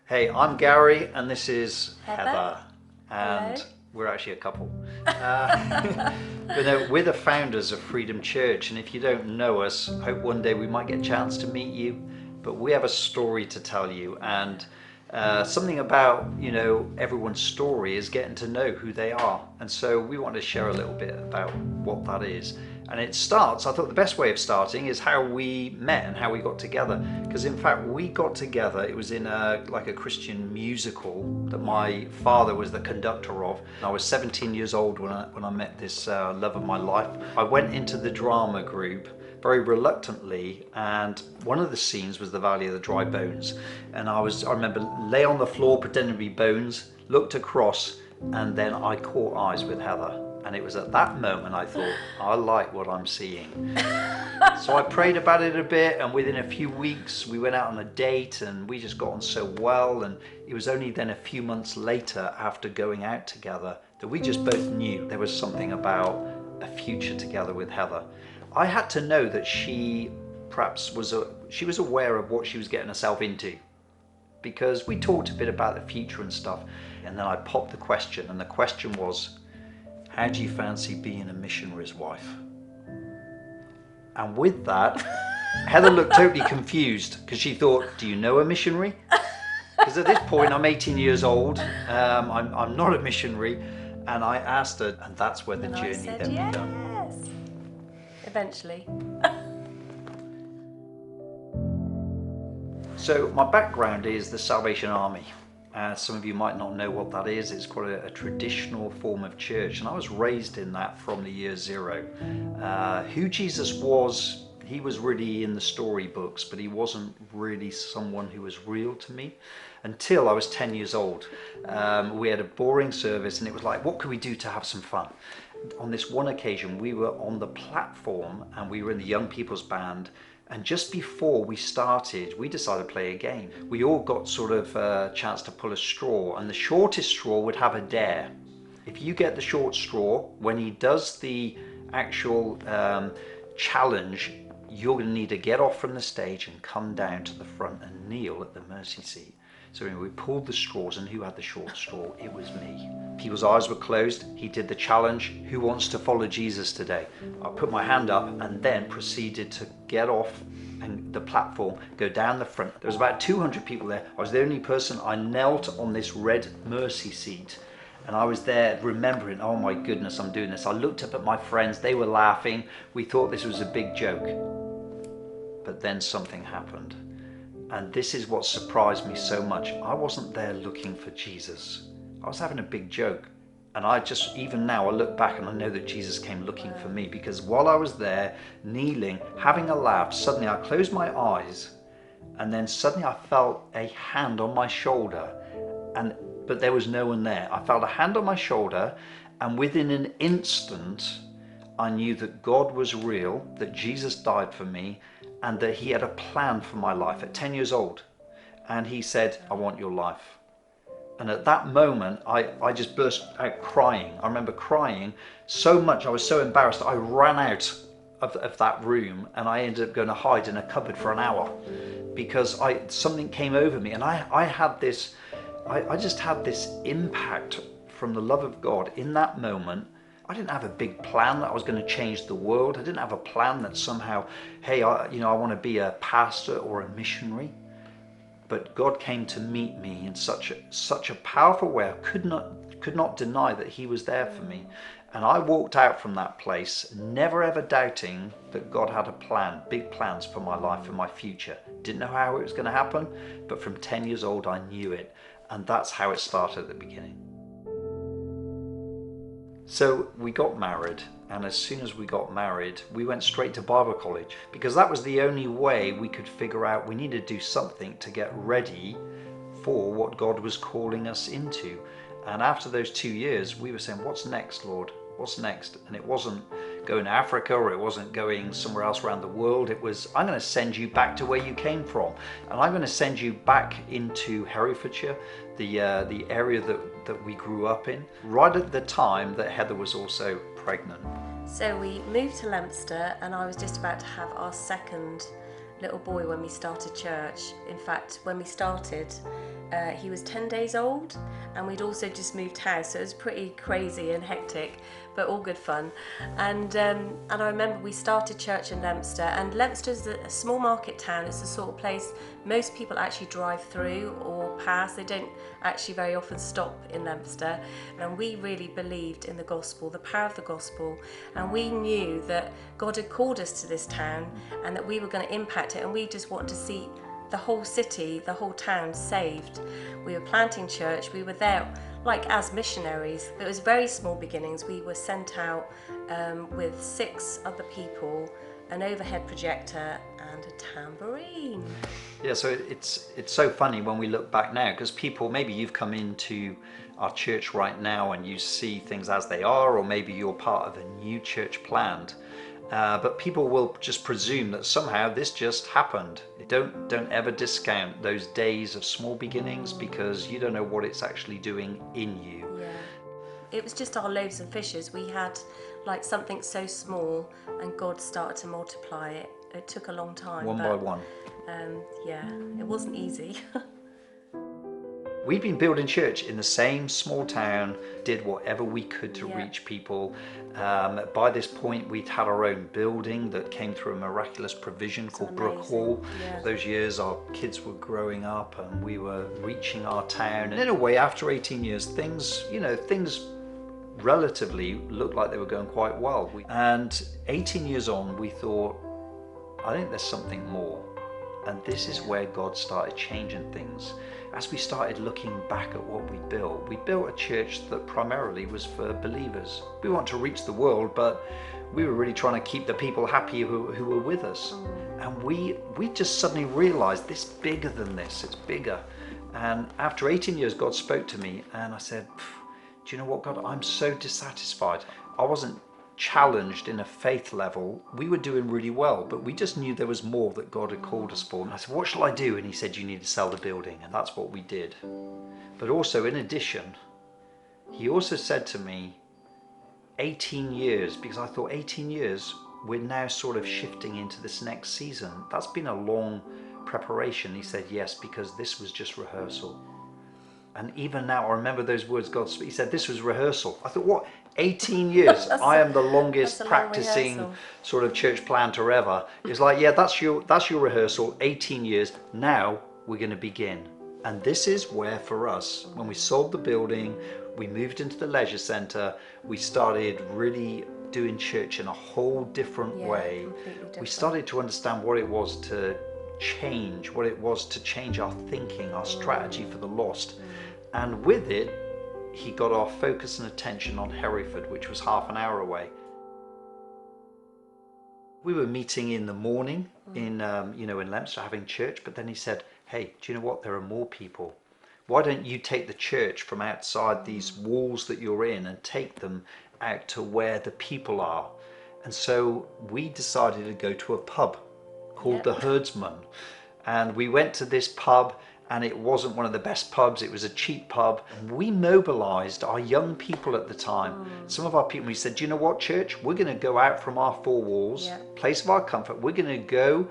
Hey, I'm Gary, and this is Heather. and Hello. we're actually a couple. But no, we're the founders of Freedom Church, and if you don't know us, I hope one day we might get a chance to meet you. But we have a story to tell you, and something about everyone's story is getting to know who they are, and so we want to share a little bit about what that is. And it starts, I thought the best way of starting is how we met and how we got together. Because in fact, we got together, it was in like a Christian musical that my father was the conductor of. I was 17 years old when I met this love of my life. I went into the drama group very reluctantly, and one of the scenes was the Valley of the Dry Bones. And I remember lay on the floor pretending to be bones, looked across, and then I caught eyes with Heather. And it was at that moment I thought, I like what I'm seeing. So I prayed about it a bit, and within a few weeks we went out on a date, and we just got on so well. And it was only then a few months later, after going out together, that we just both knew there was something about a future together with Heather. I had to know that she perhaps she was aware of what she was getting herself into, because we talked a bit about the future and stuff. And then I popped the question, and the question was, how do you fancy being a missionary's wife? And with that, Heather looked totally confused, because she thought, do you know a missionary? Because at this point, I'm 18 years old, I'm not a missionary, and I asked her, and that's where the And I journey said then yes. began. Eventually. So my background is the Salvation Army. Some of you might not know what that is. It's quite a traditional form of church, and I was raised in that from the year zero. Who Jesus was, he was really in the storybooks, but he wasn't really someone who was real to me until I was 10 years old. We had a boring service, and it was like, what could we do to have some fun? On this one occasion, we were on the platform, and we were in the young people's band. And just before we started, we decided to play a game. We all got sort of a chance to pull a straw, and the shortest straw would have a dare. If you get the short straw, when he does the actual challenge, you're going to need to get off from the stage and come down to the front and kneel at the mercy seat. So anyway, we pulled the straws, and who had the short straw? It was me. People's eyes were closed. He did the challenge. Who wants to follow Jesus today? I put my hand up and then proceeded to get off and the platform, go down the front. There was about 200 people there. I was the only person. I knelt on this red mercy seat, and I was there remembering, oh my goodness, I'm doing this. I looked up at my friends. They were laughing. We thought this was a big joke. But then something happened. And this is what surprised me so much. I wasn't there looking for Jesus. I was having a big joke. And even now, I look back and I know that Jesus came looking for me, because while I was there, kneeling, having a laugh, suddenly I closed my eyes, and then suddenly I felt a hand on my shoulder, but there was no one there. I felt a hand on my shoulder, and within an instant, I knew that God was real, that Jesus died for me, and that he had a plan for my life at 10 years old. And he said, I want your life. And at that moment, I just burst out crying. I remember crying so much, I was so embarrassed, I ran out of that room, and I ended up going to hide in a cupboard for an hour, because something came over me, and I just had this impact from the love of God in that moment. I didn't have a big plan that I was going to change the world. I didn't have a plan that somehow, hey, I want to be a pastor or a missionary. But God came to meet me in such a powerful way. I could not deny that he was there for me. And I walked out from that place, never ever doubting that God had a plan, big plans for my life and my future. Didn't know how it was going to happen, but from 10 years old, I knew it. And that's how it started at the beginning. So we got married, and as soon as we got married, we went straight to Bible college, because that was the only way we could figure out we needed to do something to get ready for what God was calling us into. And after those 2 years, we were saying, what's next, Lord? What's next? And it wasn't going to Africa, or it wasn't going somewhere else around the world. It was, I'm going to send you back to where you came from, and I'm going to send you back into Herefordshire, the area that we grew up in, right at the time that Heather was also pregnant. So we moved to Leominster, and I was just about to have our second little boy when we started church. In fact, when we started, He was 10 days old, and we'd also just moved house, so it was pretty crazy and hectic, but all good fun. And I remember we started church in Leominster, and Leominster's a small market town. It's the sort of place most people actually drive through or pass. They don't actually very often stop in Leominster. And we really believed in the gospel, the power of the gospel, and we knew that God had called us to this town and that we were going to impact it, and we just wanted to see the whole city, the whole town saved. We were planting church. We were there like as missionaries. It was very small beginnings. We were sent out with 6 other people, an overhead projector and a tambourine. Yeah, so it's so funny when we look back now, because people, maybe you've come into our church right now and you see things as they are, or maybe you're part of a new church planned. But people will just presume that somehow this just happened. Don't ever discount those days of small beginnings, because you don't know what it's actually doing in you. Yeah. It was just our loaves and fishes. We had like something so small, and God started to multiply it. It took a long time. One by one. Yeah, it wasn't easy. We've been building church in the same small town, did whatever we could to reach people. By this point, we'd had our own building that came through a miraculous provision called Brook Hall. Yeah. Those years, our kids were growing up and we were reaching our town. And in a way, after 18 years, things relatively looked like they were going quite well. And 18 years on, we thought, I think there's something more. And this is where God started changing things. As we started looking back at what we built a church that primarily was for believers. We want to reach the world, but we were really trying to keep the people happy who were with us. And we just suddenly realized this bigger than this, it's bigger. And after 18 years, God spoke to me and I said, do you know what, God, I'm so dissatisfied. I wasn't challenged in a faith level. We were doing really well, but we just knew there was more that God had called us for. And I said, what shall I do? And he said, you need to sell the building. And that's what we did. But also, in addition, he also said to me, 18 years, because I thought 18 years, we're now sort of shifting into this next season. That's been a long preparation. He said, yes, because this was just rehearsal. And even now, I remember those words God spoke. He said, this was rehearsal. I thought, what? 18 years? I am the longest practicing sort of church planter ever. It's like, yeah, that's your rehearsal, 18 years. Now we're going to begin. And this is where, for us, when we sold the building, we moved into the leisure centre, we started really doing church in a whole different way. Different. We started to understand what it was to change, our thinking, our strategy for the lost. And with it, he got our focus and attention on Hereford, which was half an hour away. We were meeting in the morning in Leominster having church, but then he said, hey, do you know what? There are more people. Why don't you take the church from outside these walls that you're in and take them out to where the people are? And so we decided to go to a pub called the Herdsman. And we went to this pub, and it wasn't one of the best pubs, it was a cheap pub. And we mobilized our young people at the time. Some of our people, we said, do you know what, church? We're going to go out from our 4 walls, place of our comfort. We're going to go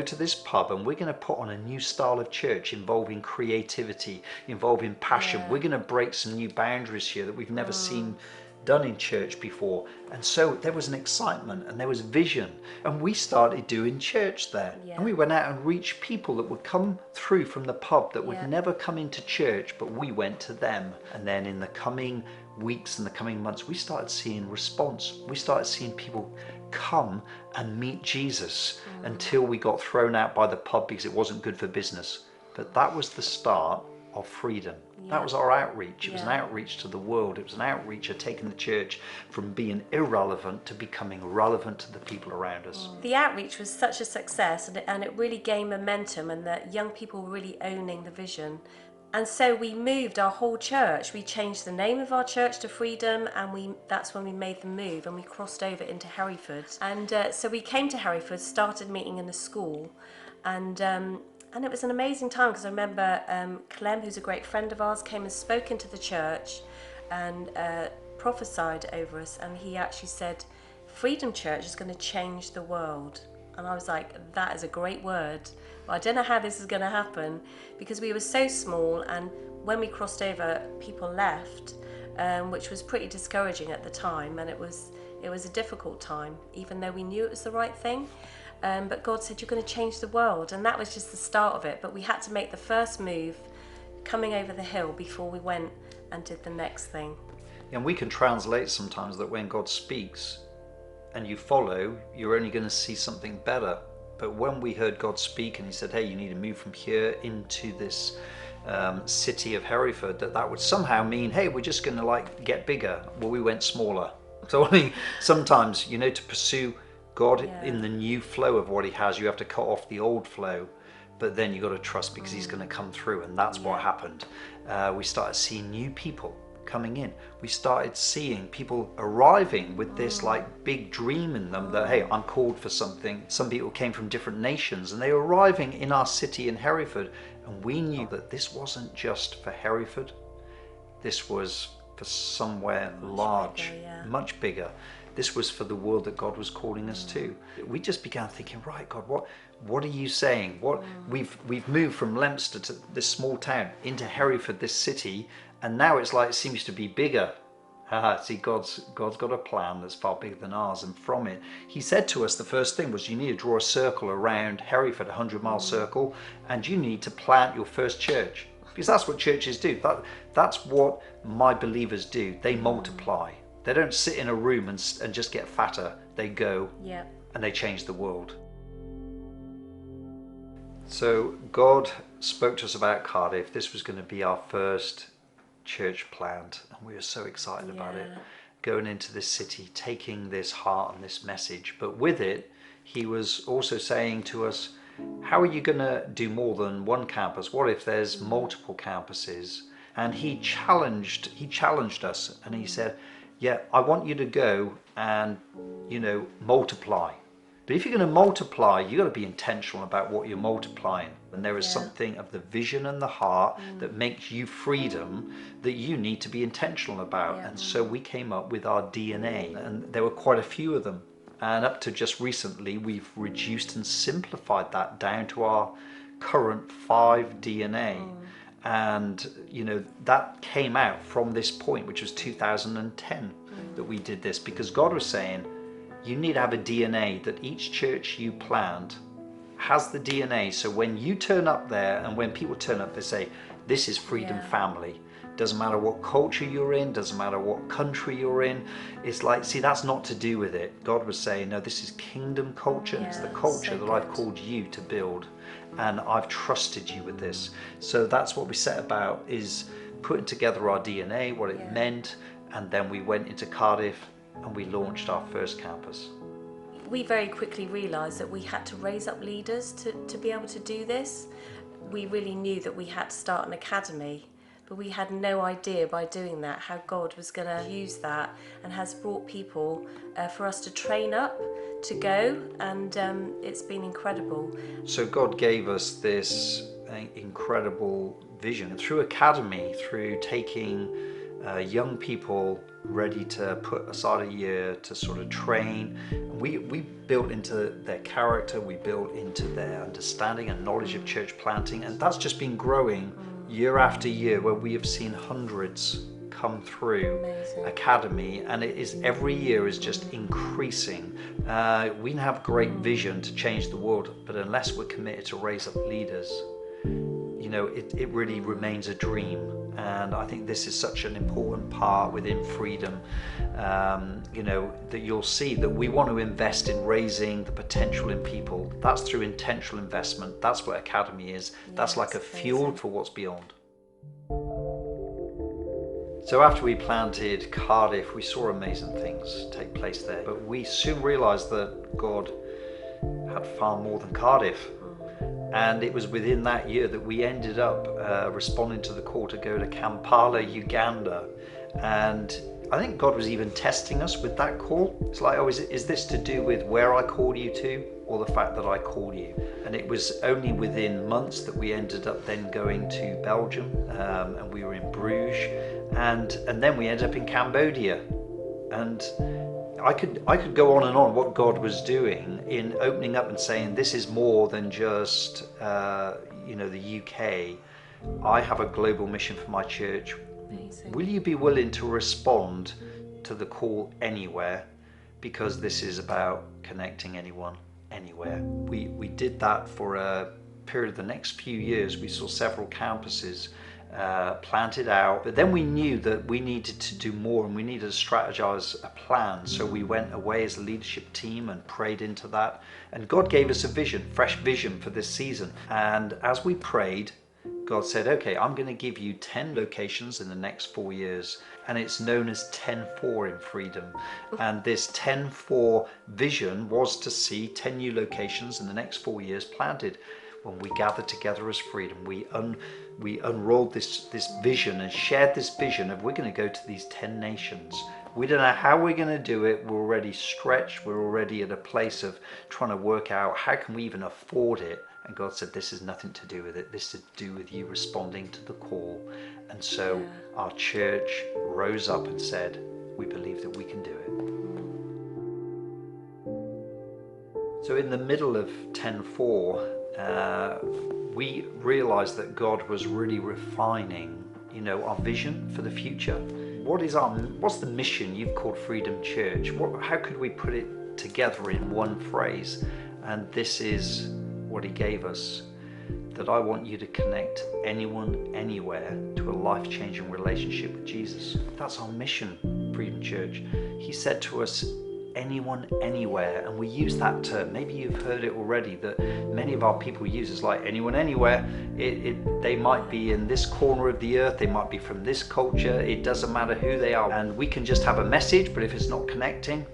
to this pub, and we're going to put on a new style of church involving creativity, involving passion. We're going to break some new boundaries here that we've never seen done in church before. And so there was an excitement and there was vision, and we started doing church there. And we went out and reached people that would come through from the pub that would never come into church, but we went to them. And then in the coming weeks and the coming months, we started seeing response. We started seeing people come and meet Jesus until we got thrown out by the pub because it wasn't good for business. But that was the start of freedom. That was our outreach. It was an outreach to the world. It was an outreach of taking the church from being irrelevant to becoming relevant to the people around us. The outreach was such a success, and it really gained momentum, and the young people were really owning the vision. And so we moved our whole church. We changed the name of our church to Freedom, and that's when we made the move, and we crossed over into Hereford. And so we came to Hereford, started meeting in a school, and it was an amazing time, because I remember Clem, who's a great friend of ours, came and spoke into the church and prophesied over us. And he actually said, Freedom Church is going to change the world. And I was like, that is a great word. But I don't know how this is going to happen, because we were so small, and when we crossed over, people left, which was pretty discouraging at the time, and it was a difficult time, even though we knew it was the right thing. But God said, you're going to change the world, and that was just the start of it. But we had to make the first move coming over the hill before we went and did the next thing. And we can translate sometimes that when God speaks and you follow, you're only going to see something better. But when we heard God speak and he said, hey, you need to move from here into this city of Hereford, that would somehow mean, hey, we're just going to like get bigger. Well, we went smaller. So I mean, sometimes, you know, to pursue God in the new flow of what he has, you have to cut off the old flow. But then you got to trust, because he's going to come through. And that's what happened. We started seeing new people coming in. We started seeing people arriving with this like big dream in them that, hey, I'm called for something. Some people came from different nations and they were arriving in our city in Hereford, and we knew that this wasn't just for Hereford. This was for somewhere large, much bigger. This was for the world that God was calling us to. We just began thinking, right, God, what are you saying? We've moved from Leominster to this small town into Hereford, this city, and now it's like it seems to be bigger. See, God's got a plan that's far bigger than ours, and from it, he said to us, the first thing was, you need to draw a circle around Hereford, a 100-mile circle, and you need to plant your first church. Because that's what churches do. That's what my believers do. They multiply. They don't sit in a room and just get fatter. They go and they change the world. So God spoke to us about Cardiff. This was going to be our first church plant, and we were so excited about it. Going into this city, taking this heart and this message. But with it, he was also saying to us, how are you going to do more than one campus? What if there's multiple campuses? And he challenged us, and he said, yeah, I want you to go and, you know, multiply. But if you're going to multiply, you've got to be intentional about what you're multiplying. And there is something of the vision and the heart that makes you freedom that you need to be intentional about. And so we came up with our DNA, and there were quite a few of them. And up to just recently, we've reduced and simplified that down to our current 5 DNA. And, you know, that came out from this point, which was 2010, that we did this, because God was saying, you need to have a DNA that each church you plant has the DNA. So when you turn up there, and when people turn up, they say, this is Freedom Family. Doesn't matter what culture you're in, doesn't matter what country you're in. It's like, see, that's not to do with it. God was saying, no, this is kingdom culture. It's the culture that I've called you to build, and I've trusted you with this. So that's what we set about, is putting together our DNA, what it meant, and then we went into Cardiff and we launched our first campus. We very quickly realised that we had to raise up leaders to be able to do this. We really knew that we had to start an academy, but we had no idea by doing that how God was going to use that, and has brought people for us to train up to go, and it's been incredible. So God gave us this incredible vision through academy, through taking young people ready to put aside a year to sort of train. We built into their character, we built into their understanding and knowledge of church planting, and that's just been growing year after year, where we have seen hundreds come through academy, and it is every year is just increasing. We can have great vision to change the world, but unless we're committed to raise up leaders, you know, it really remains a dream. And I think this is such an important part within Freedom, you know, that you'll see that we want to invest in raising the potential in people. That's through intentional investment. That's what Academy is. That's like a fuel for what's beyond. So after we planted Cardiff, we saw amazing things take place there. But we soon realised that God had far more than Cardiff. And it was within that year that we ended up responding to the call to go to Kampala, Uganda. And I think God was even testing us with that call. It's like, oh, is this to do with where I called you to, or the fact that I called you? And it was only within months that we ended up then going to Belgium, and we were in Bruges, and then we ended up in Cambodia. And I could go on and on what God was doing in opening up and saying this is more than just the UK. I have a global mission for my church. Amazing. Will you be willing to respond to the call anywhere? Because this is about connecting anyone, anywhere. We did that for a period of the next few years. We saw several campuses planted out, but then we knew that we needed to do more and we needed to strategize a plan. So we went away as a leadership team and prayed into that, and God gave us a vision, fresh vision for this season. And as we prayed, God said, okay, I'm going to give you 10 locations in the next 4 years, and it's known as 10-4 in Freedom. And this 10-4 vision was to see 10 new locations in the next 4 years planted. When we gathered together as Freedom, we unrolled this vision and shared this vision of we're going to go to these 10 nations. We don't know how we're going to do it. We're already stretched. We're already at a place of trying to work out how can we even afford it. And God said, this has nothing to do with it. This is to do with you responding to the call. And so our church rose up and said, we believe that we can do it. So in the middle of 10-4, we realized that God was really refining, our vision for the future. What's the mission you've called Freedom Church? How could we put it together in one phrase? And this is what he gave us, that I want you to connect anyone, anywhere to a life-changing relationship with Jesus. That's our mission, Freedom Church. He said to us, anyone, anywhere, and we use that term. Maybe you've heard it already, that many of our people use. It's like anyone, anywhere. They might be in this corner of the earth, they might be from this culture, it doesn't matter who they are. And we can just have a message, but if it's not connecting,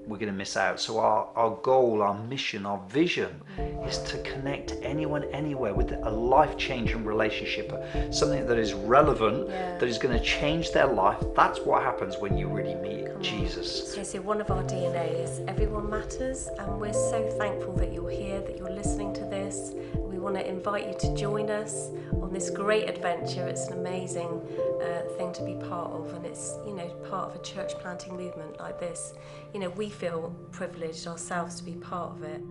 we're going to miss out. So our goal, our mission, our vision is to connect anyone, anywhere with a life-changing relationship, something that is relevant, that is going to change their life. That's what happens when you really meet Jesus. So one of our DNA is everyone matters, and we're so thankful that you're here, that you're listening to this. We want to invite you to join us on this great adventure. It's an amazing thing to be part of, and it's part of a church planting movement like this. We feel privileged ourselves to be part of it.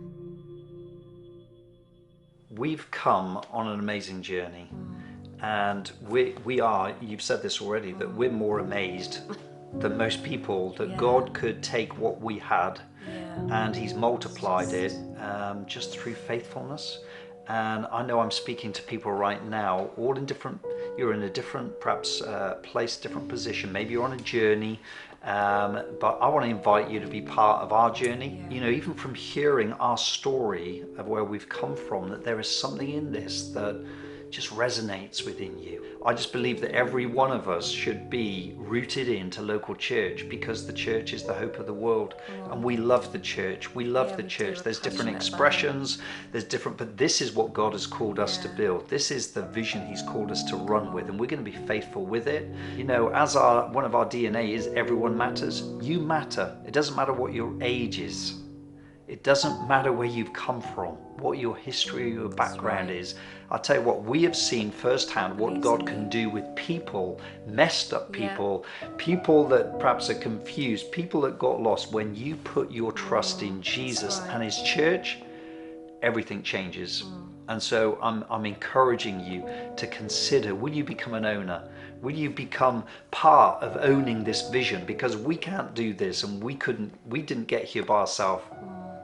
We've come on an amazing journey, and we are, you've said this already, that we're more amazed than most people that God could take what we had and he's multiplied it just through faithfulness. And I know I'm speaking to people right now, all in different, you're in a different perhaps place, different position. Maybe you're on a journey, but I want to invite you to be part of our journey. Even from hearing our story of where we've come from, that there is something in this that just resonates within you. I just believe that every one of us should be rooted into local church, because the church is the hope of the world. And we love the church. We love the church. There's different expressions, but this is what God has called us to build. This is the vision he's called us to run with, and we're going to be faithful with it. As one of our DNA is everyone matters. You matter. It doesn't matter what your age is. It doesn't matter where you've come from, what your history or your background is. I'll tell you what, we have seen firsthand what God can do with people, messed up people, people that perhaps are confused, people that got lost. When you put your trust in Jesus and his church, everything changes. And so I'm encouraging you to consider, will you become an owner? Will you become part of owning this vision? Because we can't do this, and we didn't get here by ourselves.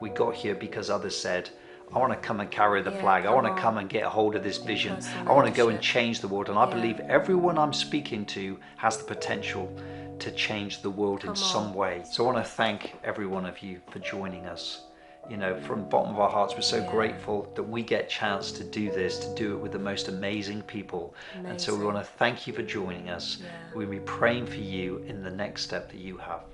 We got here because others said, I want to come and carry the flag. I want to come and get a hold of this vision. I want to go and change the world. And I believe everyone I'm speaking to has the potential to change the world in some way. So I want to thank every one of you for joining us. From the bottom of our hearts, we're so grateful that we get a chance to do this, to do it with the most amazing people. And so we want to thank you for joining us. We'll be praying for you in the next step that you have.